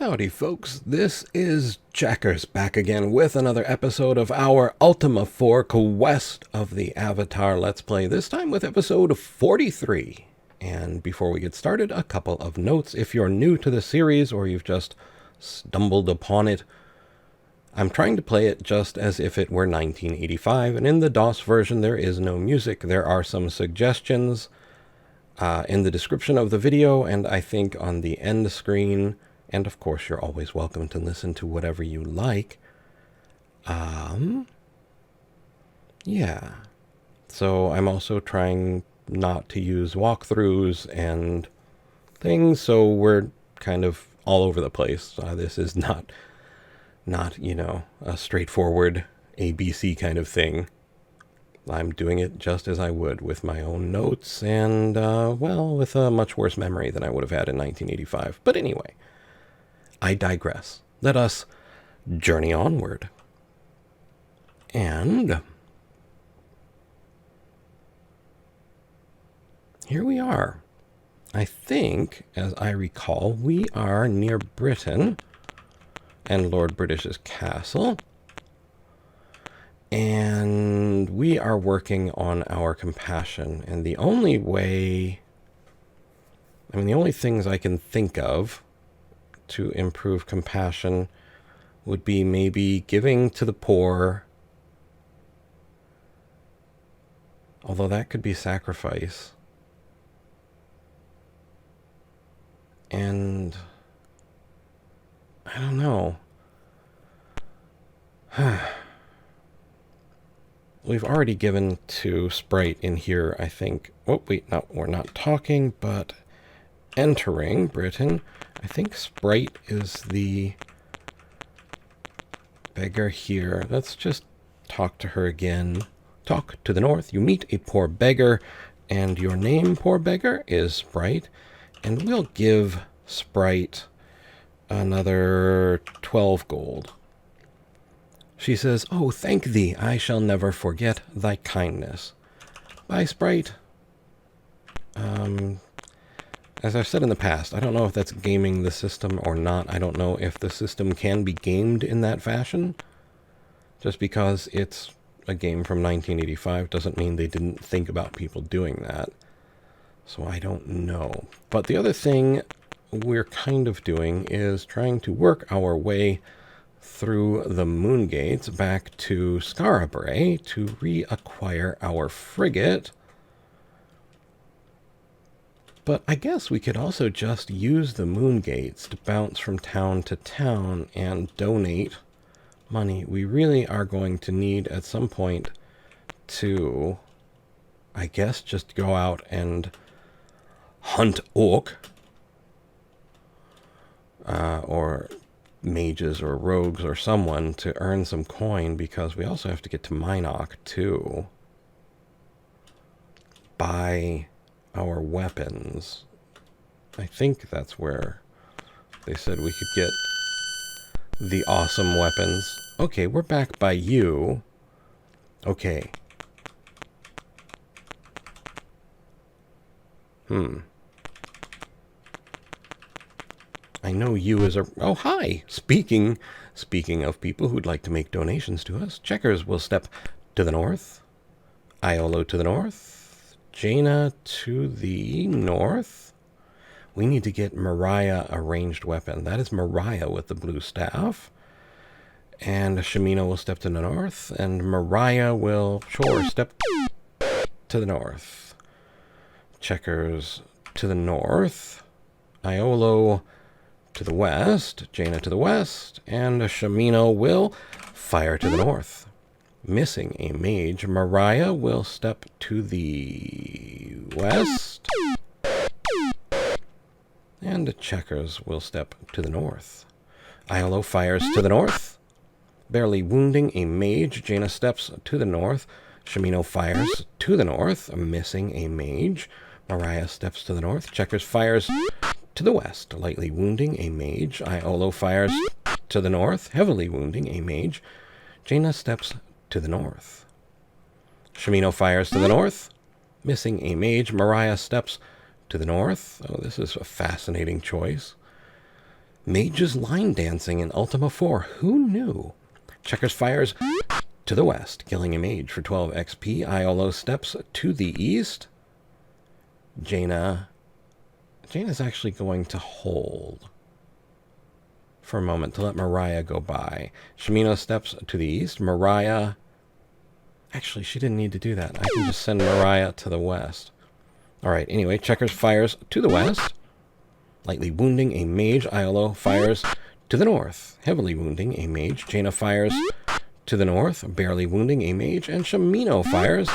Howdy folks, this is Checkers back again with another episode of our Ultima IV Quest of the Avatar Let's Play, this time with episode 43. And before we get started, a couple of notes. If you're new to the series or you've just stumbled upon it, I'm trying to play it just as if it were 1985, and in the DOS version there is no music. There are some suggestions in the description of the video, and I think on the end screen. And of course, you're always welcome to listen to whatever you like. Yeah. So I'm also trying not to use walkthroughs and things, so we're kind of all over the place. This is not, you know, a straightforward ABC kind of thing. I'm doing it just as I would with my own notes and, well, with a much worse memory than I would have had in 1985. But anyway. I digress. Let us journey onward. And here we are. I think, as I recall, we are near Britain and Lord British's castle. And we are working on our compassion. And the only way, the only things I can think of to improve compassion would be maybe giving to the poor, although that could be sacrifice. And I don't know. We've already given to Sprite in here, I think. Oh, wait, no, we're not talking, but entering Britain. I think Sprite is the beggar here. Let's just talk to her again. Talk to the north. You meet a poor beggar, and your name, poor beggar, is Sprite. And we'll give Sprite another 12 gold. She says, "Oh, thank thee. I shall never forget thy kindness." Bye, Sprite. As I've said in the past, I don't know if that's gaming the system or not. I don't know if the system can be gamed in that fashion. Just because it's a game from 1985 doesn't mean they didn't think about people doing that. So I don't know. But the other thing we're kind of doing is trying to work our way through the moon gates back to Scarabray to reacquire our frigate. But I guess we could also just use the moon gates to bounce from town to town and donate money. We really are going to need at some point to, I guess, just go out and hunt orc. Or mages or rogues or someone to earn some coin, because we also have to get to Minok to buy our weapons. I think that's where they said we could get the awesome weapons. Okay, we're back by you. Okay. I know you as a... Oh, hi! Speaking of people who'd like to make donations to us, Checkers will step to the north. Iolo to the north. Jaina to the north. We need to get Mariah a ranged weapon. That is Mariah with the blue staff. And Shamino will step to the north. And Mariah will, sure, step to the north. Checkers to the north. Iolo to the west. Jaina to the west. And Shamino will fire to the north. Missing a mage, Mariah will step to the west. And Checkers will step to the north. Iolo fires to the north. Barely wounding a mage, Jaina steps to the north. Shamino fires to the north, missing a mage. Mariah steps to the north. Checkers fires to the west, lightly wounding a mage. Iolo fires to the north, heavily wounding a mage. Jaina steps to the north. Shamino fires to the north, missing a mage. Mariah steps to the north. Oh, this is a fascinating choice. Mages line dancing in Ultima IV. Who knew? Checkers fires to the west, killing a mage for 12 XP. Iolo steps to the east. Jaina's actually going to hold for a moment to let Mariah go by. Shamino steps to the east. Mariah... Actually, she didn't need to do that. I can just send Mariah to the west. Alright, anyway, Checkers fires to the west, lightly wounding a mage. Iolo fires to the north, heavily wounding a mage. Jaina fires to the north, barely wounding a mage. And Shamino fires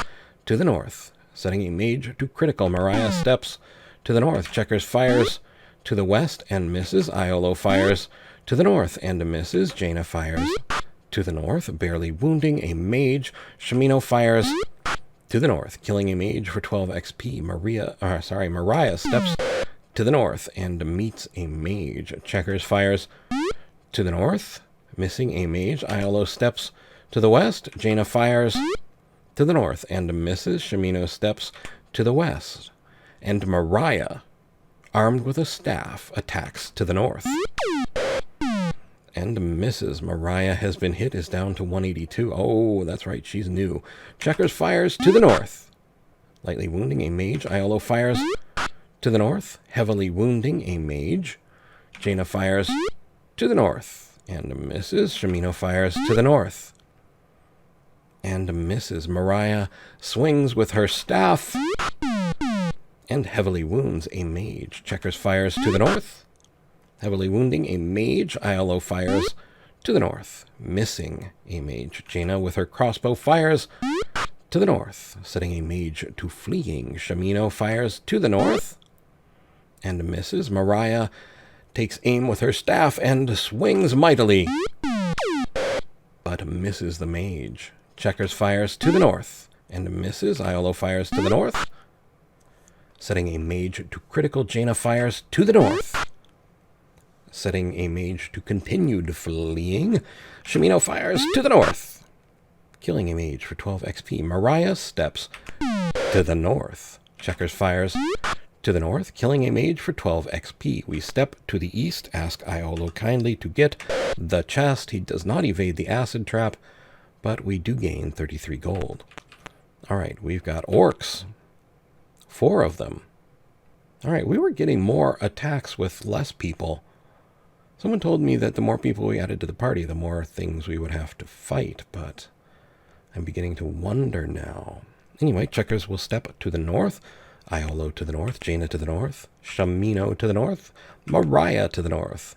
to the north, setting a mage to critical. Mariah steps to the north. Checkers fires to the west and misses. Iolo fires to the north and misses. Jaina fires to the north, barely wounding a mage. Shamino fires to the north, killing a mage for 12 XP. Mariah steps to the north and meets a mage. Checkers fires to the north, missing a mage. Iolo steps to the west. Jaina fires to the north and misses. Shamino steps to the west. And Mariah, armed with a staff, attacks to the north. And misses. Mariah has been hit, is down to 182. Oh, that's right, she's new. Checkers fires to the north, lightly wounding a mage. Iolo fires to the north, heavily wounding a mage. Jaina fires to the north and misses. Shamino fires to the north and misses. Mariah swings with her staff and heavily wounds a mage. Checkers fires to the north, heavily wounding a mage. Iolo fires to the north, missing a mage. Jaina with her crossbow fires to the north, setting a mage to fleeing. Shamino fires to the north and misses. Mariah takes aim with her staff and swings mightily, but misses the mage. Checkers fires to the north and misses. Iolo fires to the north, setting a mage to critical. Jaina fires to the north, setting a mage to continued fleeing. Shamino fires to the north, killing a mage for 12 XP. Mariah steps to the north. Checkers fires to the north, killing a mage for 12 XP. We step to the east, ask Iolo kindly to get the chest. He does not evade the acid trap, but we do gain 33 gold. Alright, we've got orcs. 4 of them. Alright, we were getting more attacks with less people. Someone told me that the more people we added to the party, the more things we would have to fight, but I'm beginning to wonder now. Anyway, Checkers will step to the north. Iolo to the north, Jaina to the north, Shamino to the north, Mariah to the north.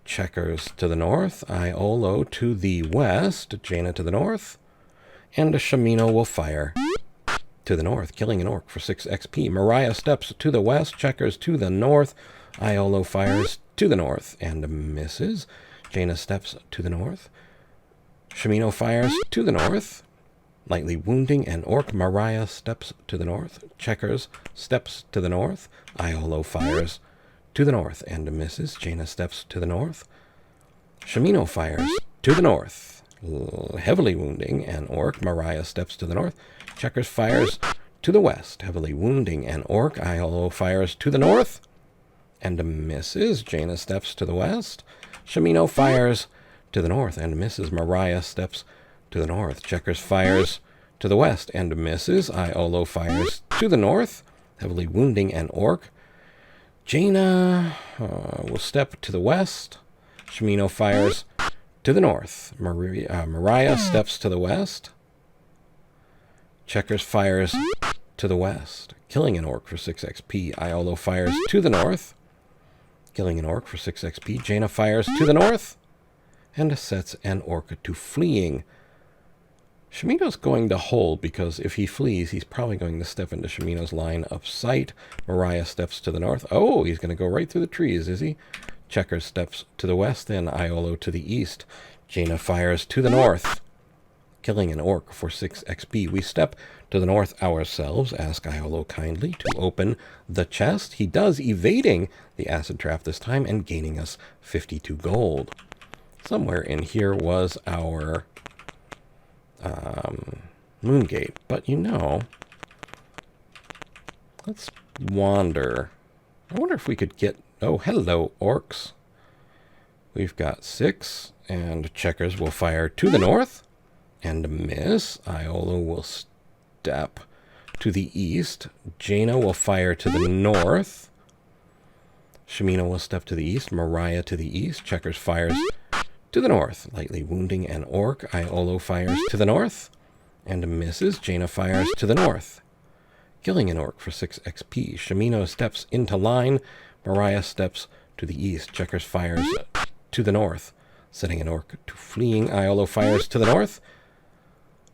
Checkers to the north, Iolo to the west, Jaina to the north, and Shamino will fire to the north, killing an orc for 6 XP. Mariah steps to the west, Checkers to the north, Iolo fires to the north and misses. Jaina steps to the north. Shamino fires to the north, lightly wounding an orc. Mariah steps to the north. Checkers steps to the north. Iolo fires to the north and misses. Jaina steps to the north. Shamino fires to the north, heavily wounding an orc. Mariah steps to the north. Checkers fires to the west, heavily wounding an orc. Iolo fires to the north and misses. Jaina steps to the west. Shamino fires to the north and misses. Mariah steps to the north. Checkers fires to the west and misses. Iolo fires to the north, heavily wounding an orc. Jaina will step to the west. Shamino fires to the north. Mariah steps to the west. Checkers fires to the west, killing an orc for 6 XP. Iolo fires to the north, killing an orc for 6 XP. Jaina fires to the north and sets an orc to fleeing. Shamino's going to hold because if he flees, he's probably going to step into Shamino's line of sight. Mariah steps to the north. Oh, he's going to go right through the trees, is he? Checkers steps to the west, then Iolo to the east. Jaina fires to the north, killing an orc for 6 XP. We step to the north ourselves, ask Iolo kindly to open the chest. He does, evading the acid trap this time and gaining us 52 gold. Somewhere in here was our Moongate, but you know, let's wander. I wonder if we could get... Oh, hello, orcs. We've got 6, and Checkers will fire to the north and miss. Iolo will step to the east. Jaina will fire to the north. Shamino will step to the east. Mariah to the east. Checkers fires to the north, lightly wounding an orc. Iolo fires to the north and misses. Jaina fires to the north, killing an orc for 6 XP. Shamino steps into line. Mariah steps to the east. Checkers fires to the north, setting an orc to fleeing. Iolo fires to the north,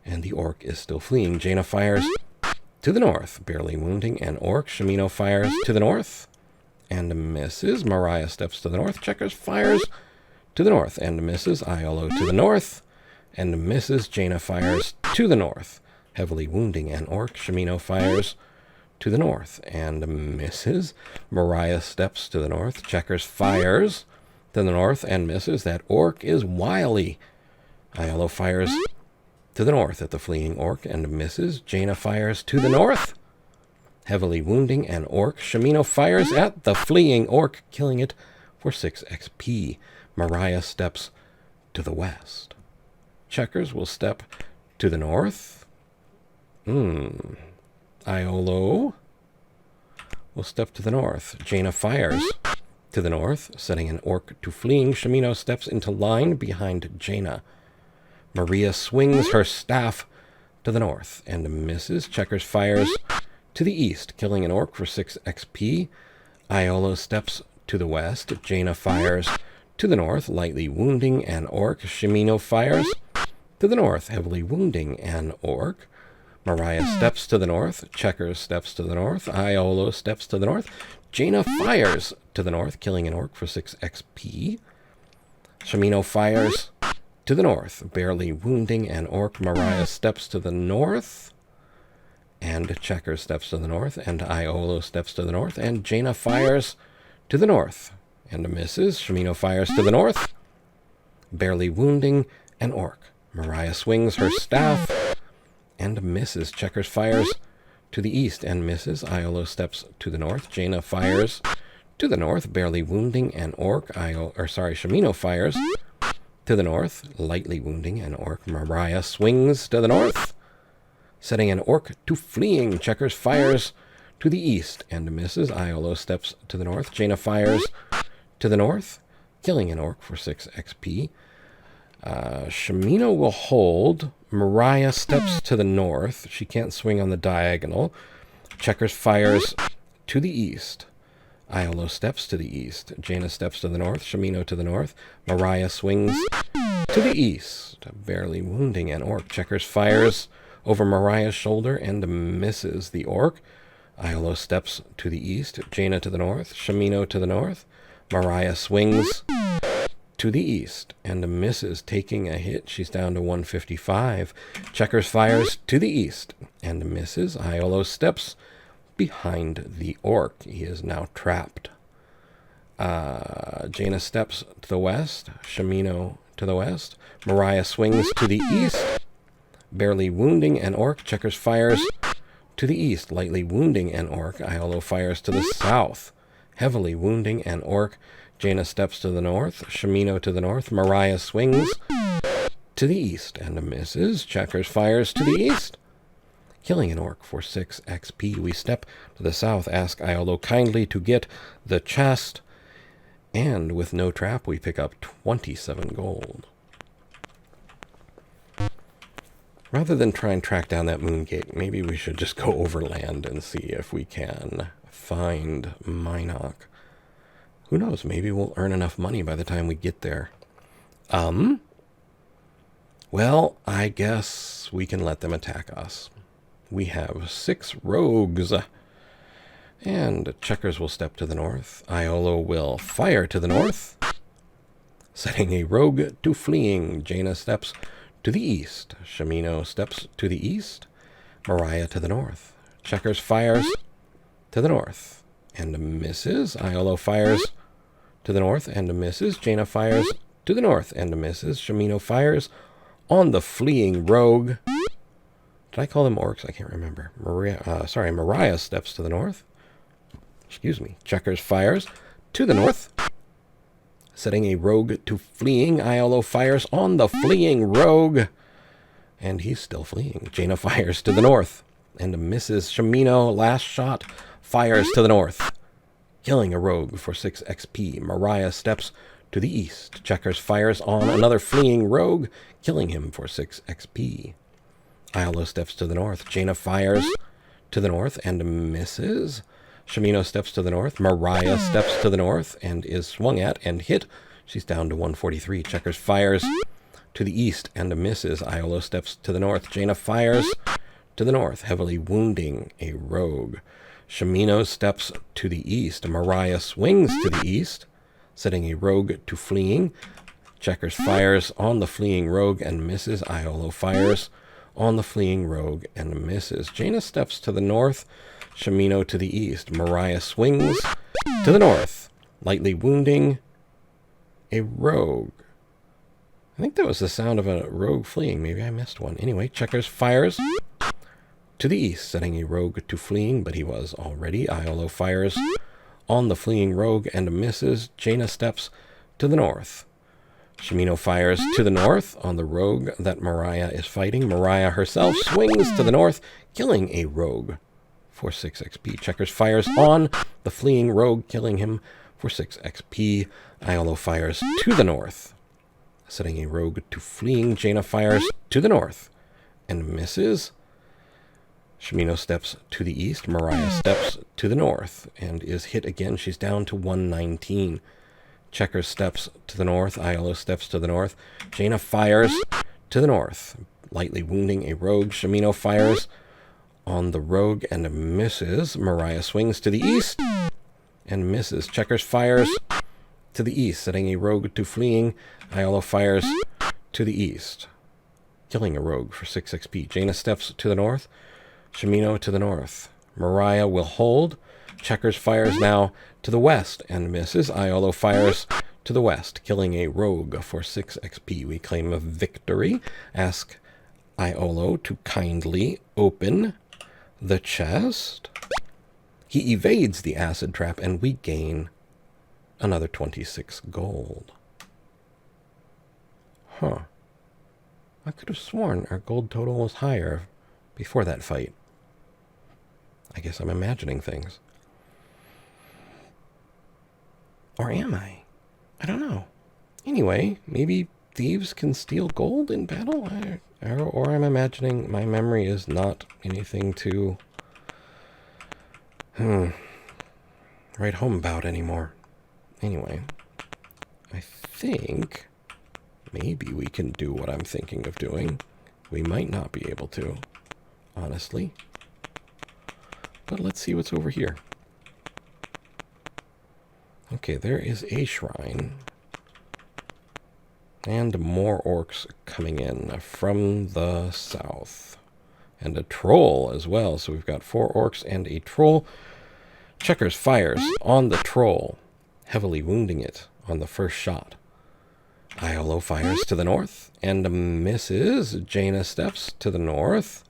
and the orc is still fleeing. Jaina fires to the north, barely wounding an orc. Shamino fires to the north and misses. Mariah steps to the north. Checkers fires to the north and misses. Iolo to the north and misses. Jaina fires to the north, heavily wounding an orc. Shamino fires to the north and misses. Mariah steps to the north. Checkers fires to the north and misses. That orc is wily. Iolo fires to the north at the fleeing orc and misses. Jaina fires to the north, heavily wounding an orc. Shamino fires at the fleeing orc, killing it for 6 XP. Mariah steps to the west. Checkers will step to the north. Iolo will step to the north. Jaina fires to the north, setting an orc to fleeing. Shamino steps into line behind Jaina. Maria swings her staff to the north and misses. Checkers fires to the east, killing an orc for 6 XP. Iolo steps to the west. Jaina fires to the north, lightly wounding an orc. Shamino fires to the north, heavily wounding an orc. Mariah steps to the north. Checkers steps to the north. Iolo steps to the north. Jaina fires to the north, killing an orc for 6 XP. Shamino fires to the north, barely wounding an orc. Mariah steps to the north, and Checkers steps to the north, and Iolo steps to the north, and Jaina fires to the north and misses. Shamino fires to the north, barely wounding an orc. Mariah swings her staff and misses. Checkers fires to the east and misses. Iolo steps to the north. Jaina fires to the north, barely wounding an orc. Shamino fires to the north, lightly wounding an orc. Mariah swings to the north, setting an orc to fleeing. Checkers fires to the east and misses. Iolo steps to the north. Jaina fires to the north, killing an orc for 6 XP. Shamino will hold. Mariah steps to the north. She can't swing on the diagonal. Checkers fires to the east. Iolo steps to the east. Jaina steps to the north. Shamino to the north. Mariah swings to the east, barely wounding an orc. Checkers fires over Mariah's shoulder and misses the orc. Iolo steps to the east. Jaina to the north. Shamino to the north. Mariah swings to the east and misses, taking a hit. She's down to 155. Checkers fires to the east and misses. Iolo steps behind the orc. He is now trapped. Jaina steps to the west. Shamino to the west. Mariah swings to the east, barely wounding an orc. Checkers fires to the east, lightly wounding an orc. Iolo fires to the south, heavily wounding an orc. Jaina steps to the north. Shamino to the north. Mariah swings to the east and misses. Checkers fires to the east, killing an orc for 6 XP. We step to the south, ask Iolo kindly to get the chest, and with no trap, we pick up 27 gold. Rather than try and track down that moon gate, maybe we should just go overland and see if we can find Minok. Who knows, maybe we'll earn enough money by the time we get there. Well, I guess we can let them attack us. We have 6 rogues. And Checkers will step to the north. Iolo will fire to the north, setting a rogue to fleeing. Jaina steps to the east. Shamino steps to the east. Mariah to the north. Checkers fires to the north and misses. Iolo fires to the north and misses. Jaina fires to the north and misses. Shamino fires on the fleeing rogue. Did I call them orcs? I can't remember. Mariah steps to the north. Checkers fires to the north, setting a rogue to fleeing. Iolo fires on the fleeing rogue, and he's still fleeing. Jaina fires to the north and misses. Shamino, last shot, fires to the north, killing a rogue for 6 XP. Mariah steps to the east. Checkers fires on another fleeing rogue, killing him for 6 XP. Iolo steps to the north. Jaina fires to the north and misses. Shamino steps to the north. Mariah steps to the north and is swung at and hit. She's down to 143. Checkers fires to the east and misses. Iolo steps to the north. Jaina fires to the north, heavily wounding a rogue. Shamino steps to the east. Mariah swings to the east, setting a rogue to fleeing. Checkers fires on the fleeing rogue and misses. Iolo fires on the fleeing rogue and misses. Jaina steps to the north. Shamino to the east. Mariah swings to the north, lightly wounding a rogue. I think that was the sound of a rogue fleeing. Maybe I missed one. Anyway, Checkers fires to the east, setting a rogue to fleeing, but he was already. Iolo fires on the fleeing rogue and misses. Jaina steps to the north. Shamino fires to the north on the rogue that Mariah is fighting. Mariah herself swings to the north, killing a rogue for 6 XP. Checkers fires on the fleeing rogue, killing him for 6 XP. Iolo fires to the north, setting a rogue to fleeing. Jaina fires to the north and misses. Shamino steps to the east. Mariah steps to the north and is hit again. She's down to 119. Checkers steps to the north. Iolo steps to the north. Jaina fires to the north, lightly wounding a rogue. Shamino fires on the rogue and misses. Mariah swings to the east and misses. Checkers fires to the east, setting a rogue to fleeing. Iolo fires to the east, killing a rogue for 6 XP. Jaina steps to the north. Shamino to the north. Mariah will hold. Checkers fires now to the west and misses. Iolo fires to the west, killing a rogue for 6 XP. We claim a victory. Ask Iolo to kindly open the chest. He evades the acid trap, and we gain another 26 gold. Huh. I could have sworn our gold total was higher before that fight. I guess I'm imagining things. Or am I? I don't know. Anyway, maybe thieves can steal gold in battle? Or I'm imagining my memory is not anything to write home about anymore. Anyway, I think maybe we can do what I'm thinking of doing. We might not be able to, honestly. But let's see what's over here. Okay, there is a shrine. And more orcs coming in from the south. And a troll as well. So we've got 4 orcs and a troll. Checkers fires on the troll, heavily wounding it on the first shot. Iolo fires to the north and misses. Jaina steps to the north.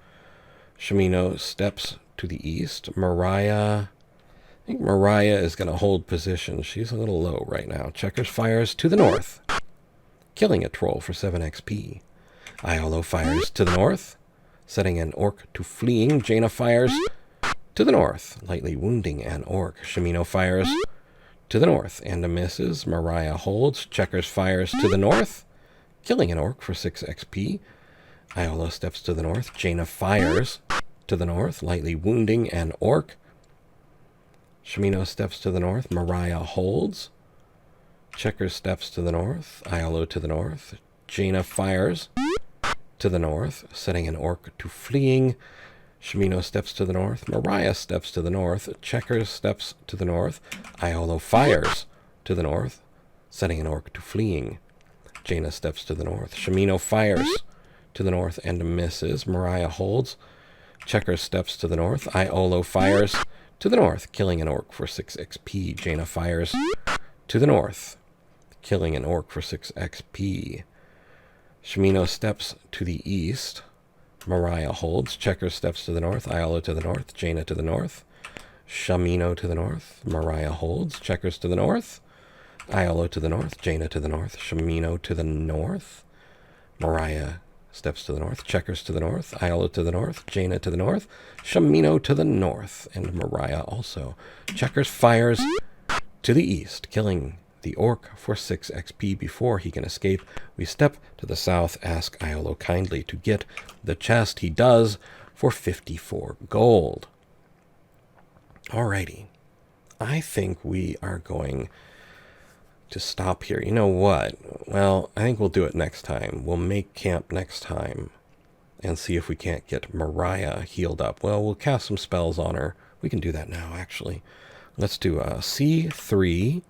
Shamino steps to the east. Mariah, I think Mariah is going to hold position. She's a little low right now. Checkers fires to the north, killing a troll for 7 XP. Iolo fires to the north, setting an orc to fleeing. Jaina fires to the north, lightly wounding an orc. Shamino fires to the north and misses. Mariah holds. Checkers fires to the north, killing an orc for 6 XP. Iolo steps to the north. Jaina fires to the north, lightly wounding an orc. Shamino steps to the north. Mariah holds. Checkers steps to the north. Iolo to the north. Jaina fires to the north, setting an orc to fleeing. Shamino steps to the north. Mariah steps to the north. Checkers steps to the north. Iolo fires to the north, setting an orc to fleeing. Jaina steps to the north. Shamino fires to the north and misses. Mariah holds. Checkers steps to the north. Iolo fires to the north, killing an orc for 6 XP. Jaina fires to the north, killing an orc for 6 XP. Shamino steps to the east. Mariah holds. Checkers steps to the north. Iolo to the north. Jaina to the north. Shamino to the north. Mariah holds. Checkers to the north. Iolo to the north, Jaina to the north, Shamino to the north, Mariah steps to the north, Checkers to the north, Iolo to the north, Jaina to the north, Shamino to the north, and Mariah also. Checkers fires to the east, killing the orc for 6 XP before he can escape. We step to the south, ask Iolo kindly to get the chest. He does for 54 gold. Alrighty. I think we are going to stop here. You know what? Well, I think we'll do it next time. We'll make camp next time and see if we can't get Mariah healed up. Well, we'll cast some spells on her. We can do that now, actually. Let's do a C3,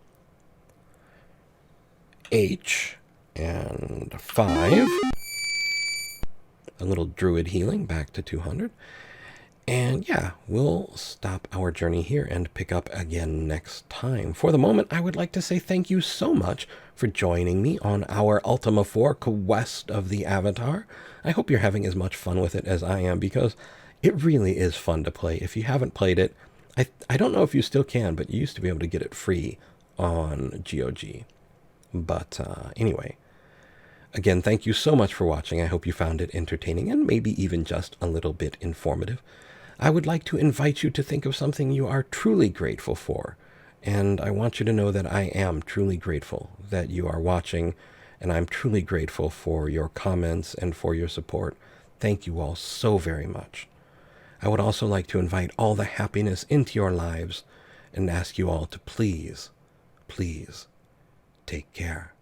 H, and 5. A little druid healing back to 200. And yeah, we'll stop our journey here and pick up again next time. For the moment, I would like to say thank you so much for joining me on our Ultima IV Quest of the Avatar. I hope you're having as much fun with it as I am, because it really is fun to play. If you haven't played it, I don't know if you still can, but you used to be able to get it free on GOG. But anyway, again, thank you so much for watching. I hope you found it entertaining and maybe even just a little bit informative. I would like to invite you to think of something you are truly grateful for. And I want you to know that I am truly grateful that you are watching, and I'm truly grateful for your comments and for your support. Thank you all so very much. I would also like to invite all the happiness into your lives and ask you all to please, please take care.